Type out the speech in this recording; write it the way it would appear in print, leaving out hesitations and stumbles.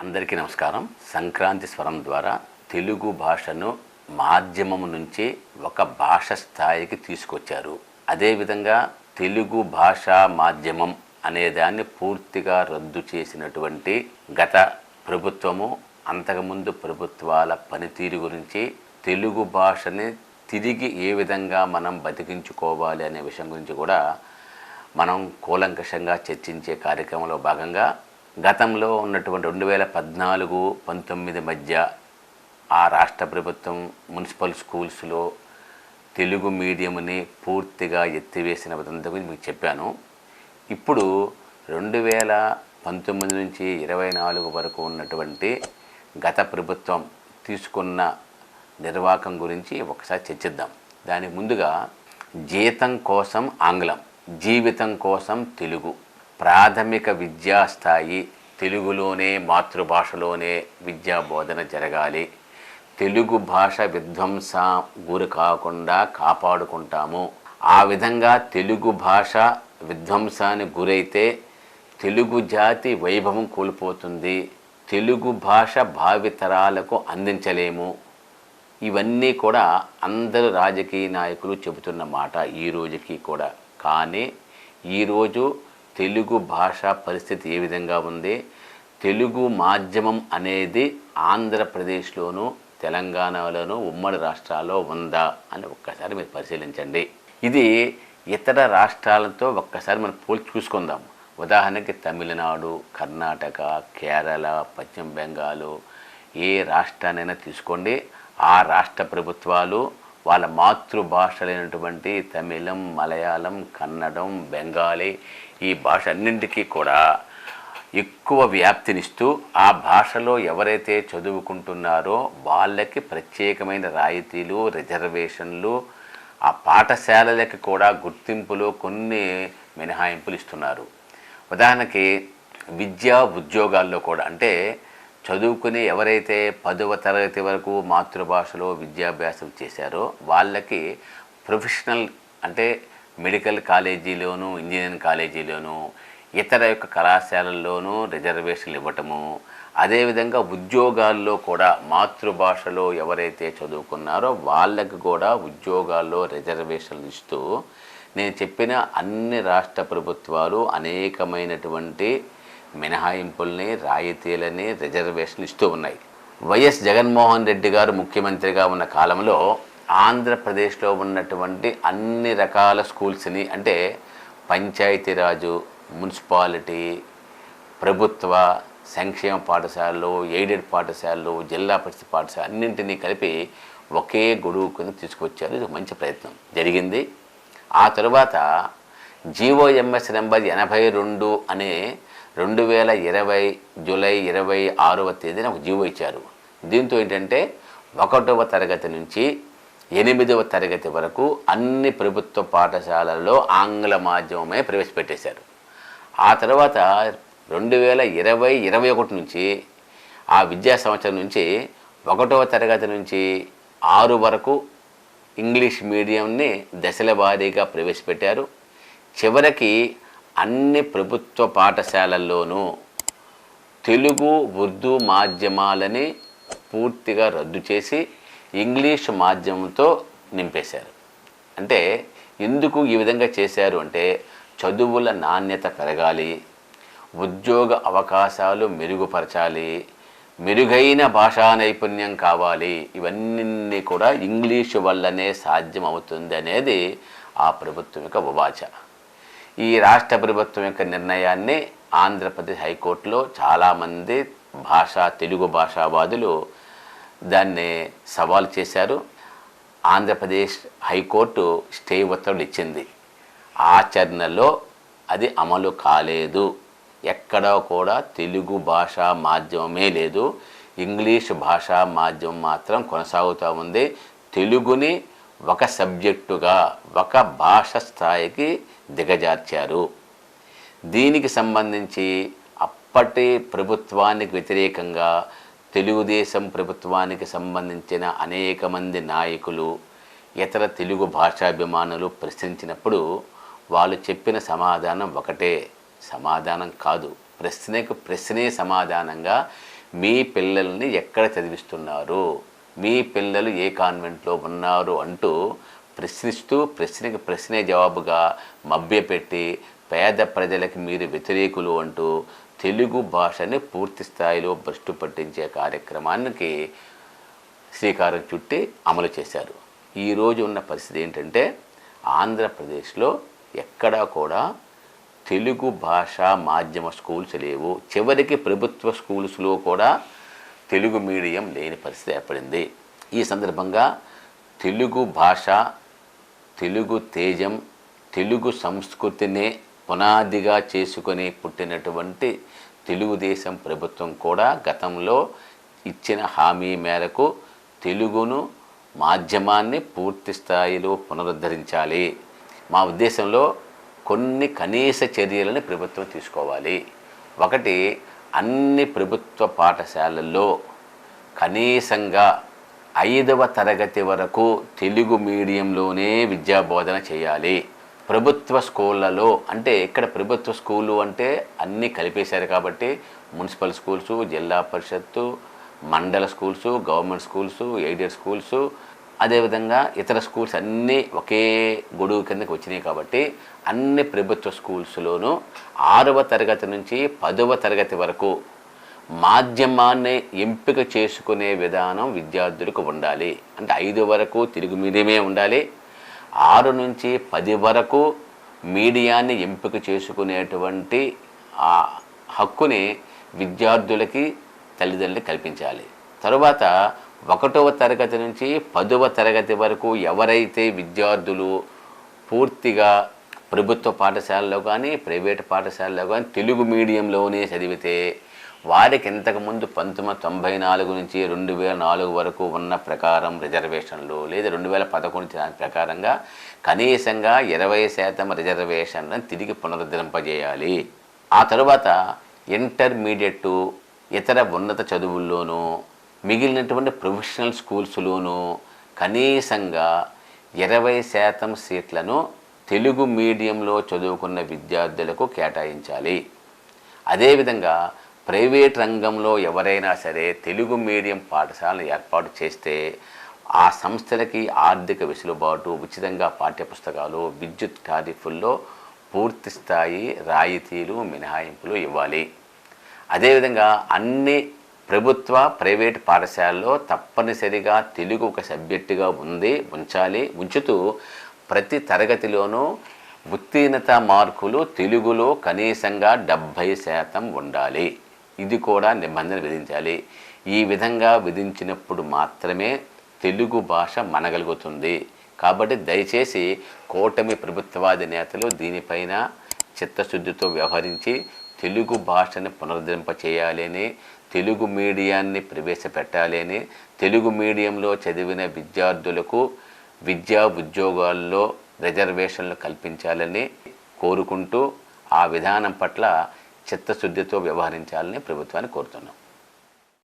అందరికీ నమస్కారం. సంక్రాంతి స్వరం ద్వారా తెలుగు భాషను మాధ్యమం నుంచి ఒక భాష స్థాయికి తీసుకొచ్చారు. అదేవిధంగా తెలుగు భాషా మాధ్యమం అనేదాన్ని పూర్తిగా రద్దు చేసినటువంటి గత ప్రభుత్వము, అంతకుముందు ప్రభుత్వాల పనితీరు గురించి, తెలుగు భాషని తిరిగి ఏ విధంగా మనం బతికించుకోవాలి అనే విషయం గురించి కూడా మనం కూలంకషంగా చర్చించే కార్యక్రమంలో భాగంగా గతంలో ఉన్నటువంటి 2014-19 మధ్య ఆ రాష్ట్ర ప్రభుత్వం మున్సిపల్ స్కూల్స్లో తెలుగు మీడియంని పూర్తిగా ఎత్తివేసిన విధంగా మీకు చెప్పాను. ఇప్పుడు 2019 నుంచి 24 వరకు ఉన్నటువంటి గత ప్రభుత్వం తీసుకున్న నిర్వాహకం గురించి ఒకసారి చర్చిద్దాం. దానికి ముందుగా జీతం కోసం ఆంగ్లం, జీవితం కోసం తెలుగు, ప్రాథమిక విద్యా స్థాయి తెలుగులోనే, మాతృభాషలోనే విద్యా బోధన జరగాలి, తెలుగు భాష విధ్వంస గురి కాకుండా కాపాడుకుంటాము. ఆ విధంగా తెలుగు భాష విధ్వంసానికి గురైతే తెలుగు జాతి వైభవం కోల్పోతుంది, తెలుగు భాష భావితరాలకు అందించలేము. ఇవన్నీ కూడా అందరు రాజకీయ నాయకులు చెబుతున్న మాట ఈ రోజుకి కూడా. కానీ ఈరోజు తెలుగు భాష పరిస్థితి ఏ విధంగా ఉంది, తెలుగు మాధ్యమం అనేది ఆంధ్రప్రదేశ్లోనూ తెలంగాణలోనూ ఉమ్మడి రాష్ట్రాల్లో ఉందా అని ఒక్కసారి మీరు పరిశీలించండి. ఇది ఇతర రాష్ట్రాలతో ఒక్కసారి మనం పోల్చి చూసుకుందాం. ఉదాహరణకి తమిళనాడు, కర్ణాటక, కేరళ, పశ్చిమ బెంగాల్, ఏ రాష్ట్రాన్నైనా తీసుకోండి. ఆ రాష్ట్ర ప్రభుత్వాలు వాళ్ళ మాతృభాషలైనటువంటి తమిళం, మలయాళం, కన్నడం, బెంగాలీ ఈ భాష అన్నింటికీ కూడా ఎక్కువ వ్యాప్తినిస్తూ ఆ భాషలో ఎవరైతే చదువుకుంటున్నారో వాళ్ళకి ప్రత్యేకమైన రాయితీలు, రిజర్వేషన్లు, ఆ పాఠశాలలకి కూడా గుర్తింపులు, కొన్ని మినహాయింపులు ఇస్తున్నారు. ఉదాహరణకి విద్యా ఉద్యోగాల్లో కూడా, అంటే చదువుకుని ఎవరైతే 10వ తరగతి వరకు మాతృభాషలో విద్యాభ్యాసం చేశారో వాళ్ళకి ప్రొఫెషనల్, అంటే మెడికల్ కాలేజీలోను, ఇంజనీరింగ్ కాలేజీలోను, ఇతర యొక్క కళాశాలల్లోనూ రిజర్వేషన్లు ఇవ్వటము. అదేవిధంగా ఉద్యోగాల్లో కూడా మాతృభాషలో ఎవరైతే చదువుకున్నారో వాళ్ళకి కూడా ఉద్యోగాల్లో రిజర్వేషన్లు ఇస్తూ నేను చెప్పిన అన్ని రాష్ట్ర ప్రభుత్వాలు అనేకమైనటువంటి మినహాయింపుల్ని, రాయితీలని, రిజర్వేషన్లు ఇస్తూ ఉన్నాయి. వైఎస్ జగన్మోహన్ రెడ్డి గారు ముఖ్యమంత్రిగా ఉన్న కాలంలో ఆంధ్రప్రదేశ్లో ఉన్నటువంటి అన్ని రకాల స్కూల్స్ని, అంటే పంచాయతీరాజు, మున్సిపాలిటీ, ప్రభుత్వ సంక్షేమ పాఠశాలలు, ఎయిడెడ్ పాఠశాలలు, జిల్లా పరిషత్ పాఠశాల అన్నింటినీ కలిపి ఒకే గొడుగు కింద తీసుకొచ్చారు. ఇది మంచి ప్రయత్నం జరిగింది. ఆ తరువాత జీఓఎంఎస్ నెంబర్ 82 అనే 2020 జూలై 26వ తేదీన ఒక జీవో ఇచ్చారు. దీంతో ఏంటంటే 1వ తరగతి నుంచి 8వ తరగతి వరకు అన్ని ప్రభుత్వ పాఠశాలల్లో ఆంగ్ల మాధ్యమమే ప్రవేశపెట్టేశారు. ఆ తర్వాత 2020-21 నుంచి ఆ విద్యా సంవత్సరం నుంచి 1వ తరగతి నుంచి 6 వరకు ఇంగ్లీష్ మీడియంని దశల వారీగా ప్రవేశపెట్టారు. చివరికి అన్ని ప్రభుత్వ పాఠశాలల్లోనూ తెలుగు, ఉర్దూ మాధ్యమాలని పూర్తిగా రద్దు చేసి ఇంగ్లీష్ మాధ్యమంతో నింపేశారు. అంటే ఎందుకు ఈ విధంగా చేశారు అంటే చదువుల నాణ్యత పెరగాలి, ఉద్యోగ అవకాశాలు మెరుగుపరచాలి, మెరుగైన భాషా నైపుణ్యం కావాలి. ఇవన్నీ కూడా ఇంగ్లీషు వల్లనే సాధ్యం అవుతుంది అనేది ఆ ప్రభుత్వం యొక్క ఉవాచ. ఈ రాష్ట్ర ప్రభుత్వం యొక్క నిర్ణయాన్ని ఆంధ్రప్రదేశ్ హైకోర్టులో చాలామంది తెలుగు భాషావాదులు దాన్ని సవాల్ చేశారు. ఆంధ్రప్రదేశ్ హైకోర్టు స్టే ఉత్తర్వులు ఇచ్చింది. ఆచరణలో అది అమలు కాలేదు. ఎక్కడా కూడా తెలుగు భాషా మాధ్యమమే లేదు, ఇంగ్లీష్ భాషా మాధ్యమం మాత్రం కొనసాగుతూ ఉంది. తెలుగుని ఒక సబ్జెక్టుగా, ఒక భాష స్థాయికి దిగజార్చారు. దీనికి సంబంధించి అప్పటి ప్రభుత్వానికి వ్యతిరేకంగా తెలుగుదేశం ప్రభుత్వానికి సంబంధించిన అనేక మంది నాయకులు, ఇతర తెలుగు భాషాభిమానులు ప్రశ్నించినప్పుడు వాళ్ళు చెప్పిన సమాధానం ఒకటే, సమాధానం కాదు, ప్రశ్నకు ప్రశ్నే సమాధానంగా మీ పిల్లల్ని ఎక్కడ చదివిస్తున్నారు, మీ పిల్లలు ఏ కాన్వెంట్లో ఉన్నారు అంటూ ప్రశ్నిస్తూ ప్రశ్నకి ప్రశ్నే జవాబుగా మభ్యపెట్టి పేద ప్రజలకి మీరు వ్యతిరేకులు అంటూ తెలుగు భాషని పూర్తి స్థాయిలో భ్రష్టు పట్టించే కార్యక్రమానికి శ్రీకారం చుట్టి అమలు చేశారు. ఈరోజు ఉన్న పరిస్థితి ఏంటంటే ఆంధ్రప్రదేశ్లో ఎక్కడా కూడా తెలుగు భాష మాధ్యమ స్కూల్స్ లేవు. చివరికి ప్రభుత్వ స్కూల్స్లో కూడా తెలుగు మీడియం లేని పరిస్థితి ఏర్పడింది. ఈ సందర్భంగా తెలుగు భాష, తెలుగు తేజం, తెలుగు సంస్కృతిని పునాదిగా చేసుకొని పుట్టినటువంటి తెలుగుదేశం ప్రభుత్వం కూడా గతంలో ఇచ్చిన హామీ మేరకు తెలుగును మాధ్యమాన్ని పూర్తి స్థాయిలో పునరుద్ధరించాలి. మా ఉద్దేశంలో కొన్ని కనీస చర్యలను ప్రభుత్వం తీసుకోవాలి. ఒకటి, అన్ని ప్రభుత్వ పాఠశాలల్లో కనీసంగా 5వ తరగతి వరకు తెలుగు మీడియంలోనే విద్యాబోధన చేయాలి. ప్రభుత్వ స్కూళ్ళలో అంటే ఇక్కడ ప్రభుత్వ స్కూలు అంటే అన్నీ కలిపేశారు కాబట్టి మున్సిపల్ స్కూల్సు, జిల్లా పరిషత్తు, మండల schools, government schools, aided schools, అదేవిధంగా ఇతర స్కూల్స్ అన్నీ ఒకే గొడుగు కిందకి వచ్చినాయి కాబట్టి అన్ని ప్రభుత్వ స్కూల్స్లోనూ 6వ తరగతి నుంచి 10వ తరగతి వరకు మాధ్యమాన్ని ఎంపిక చేసుకునే విధానం విద్యార్థులకు ఉండాలి. అంటే 5 వరకు తెలుగు మీడియమే ఉండాలి, 6 నుంచి 10 వరకు మీడియాన్ని ఎంపిక చేసుకునేటువంటి ఆ హక్కుని విద్యార్థులకి తల్లిదండ్రులు కల్పించాలి. తరువాత 1వ తరగతి నుంచి 10వ తరగతి వరకు ఎవరైతే విద్యార్థులు పూర్తిగా ప్రభుత్వ పాఠశాలలో కానీ ప్రైవేట్ పాఠశాలలో కానీ తెలుగు మీడియంలోనే చదివితే వారికి ఇంతకుముందు 1994 నుంచి 2004 వరకు ఉన్న ప్రకారం రిజర్వేషన్లు లేదా 2011 దాని ప్రకారంగా కనీసంగా 20% రిజర్వేషన్లను తిరిగి పునరుద్ధరింపజేయాలి. ఆ తరువాత ఇంటర్మీడియట్, ఇతర ఉన్నత చదువుల్లోనూ మిగిలినటువంటి ప్రొఫెషనల్ స్కూల్స్లోనూ కనీసంగా 20% సీట్లను తెలుగు మీడియంలో చదువుకున్న విద్యార్థులకు కేటాయించాలి. అదేవిధంగా ప్రైవేట్ రంగంలో ఎవరైనా సరే తెలుగు మీడియం పాఠశాలను ఏర్పాటు చేస్తే ఆ సంస్థలకి ఆర్థిక వెసులుబాటు, ఉచితంగా పాఠ్యపుస్తకాలు, విద్యుత్ టారిఫుల్లో పూర్తి స్థాయి రాయితీలు, మినహాయింపులు ఇవ్వాలి. అదేవిధంగా అన్ని ప్రభుత్వ ప్రైవేట్ పాఠశాలలో తప్పనిసరిగా తెలుగు ఒక సబ్జెక్టుగా ఉంచుతూ ప్రతి తరగతిలోనూ ఉత్తీర్ణత మార్కులు తెలుగులో కనీసంగా 70% ఉండాలి. ఇది కూడా నిబంధన విధించాలి. ఈ విధంగా విధించినప్పుడు మాత్రమే తెలుగు భాష మనగలుగుతుంది. కాబట్టి దయచేసి కూటమి ప్రభుత్వాది నేతలు దీనిపైన చిత్తశుద్ధితో వ్యవహరించి తెలుగు భాషను పునరుద్ధరింపచేయాలని, తెలుగు మీడియాన్ని ప్రవేశపెట్టాలని, తెలుగు మీడియంలో చదివిన విద్యార్థులకు విద్యా ఉద్యోగాల్లో రిజర్వేషన్లు కల్పించాలని కోరుకుంటూ ఆ విధానం పట్ల చిత్తశుద్ధితో వ్యవహరించాలని ప్రభుత్వాన్ని కోరుతున్నాం.